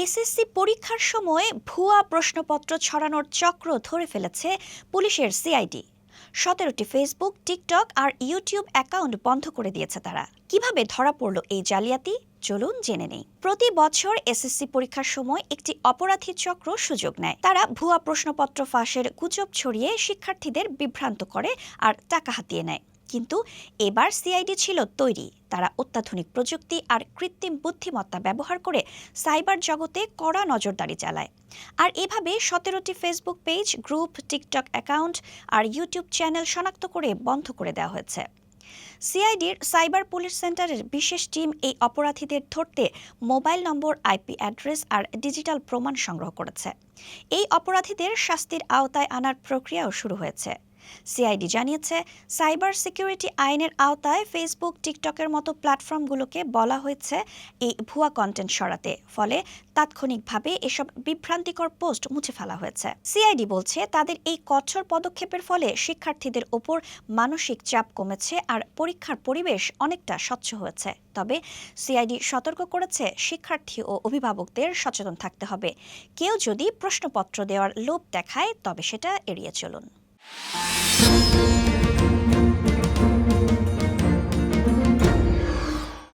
SSC পরীক্ষার সময় ভুয়া প্রশ্নপত্র ছড়ানোর চক্র ধরে ফেলেছে পুলিশের সিআইডি। ১৭টি ফেসবুক, টিকটক আর ইউটিউব অ্যাকাউন্ট বন্ধ করে দিয়েছে তারা। কিভাবে ধরা পড়ল এই জালিয়াতি, চলুন জেনে নেই। প্রতি বছর এসএসসি পরীক্ষার সময় একটি অপরাধী চক্র সুযোগ নেয়। তারা ভুয়া প্রশ্নপত্র ফাঁসের গুজব ছড়িয়ে শিক্ষার্থীদের বিভ্রান্ত করে আর টাকা হাতিয়ে নেয়। কিন্তু এবার সিআইডি ছিল তৈরি। তারা অত্যাধুনিক প্রযুক্তি আর কৃত্রিম বুদ্ধিমত্তা ব্যবহার করে সাইবার জগতে কড়া নজরদারি চালায়। আর এভাবে ১৭টি Facebook page, group, TikTok account আর ইউটিউব চ্যানেল শনাক্ত করে বন্ধ করে দেওয়া হয়েছে। সিআইডির সাইবার পুলিশ সেন্টারের বিশেষ টিম এই অপরাধীদের ধরতে মোবাইল নম্বর, আইপি অ্যাড্রেস আর ডিজিটাল প্রমাণ সংগ্রহ করেছে। এই অপরাধীদের শাস্তির আওতায় আনার প্রক্রিয়াও শুরু হয়েছে। সিআইডি জানিয়েছে, সাইবার সিকিউরিটি আইনের আওতায় ফেসবুক, টিকটকের মতো প্ল্যাটফর্মগুলোকে বলা হয়েছে এই ভুয়া কন্টেন্ট সরাতে। ফলে তাৎক্ষণিকভাবে এসব বিভ্রান্তিকর পোস্ট মুছে ফেলা হয়েছে। সিআইডি বলছে, তাদের এই কঠোর পদক্ষেপের ফলে শিক্ষার্থীদের ওপর মানসিক চাপ কমেছে আর পরীক্ষার পরিবেশ অনেকটা স্বচ্ছ হয়েছে। তবে সিআইডি সতর্ক করেছে, শিক্ষার্থী ও অভিভাবকদের সচেতন থাকতে হবে। কেউ যদি প্রশ্নপত্র দেওয়ার লোভ দেখায় তবে সেটা এড়িয়ে চলুন।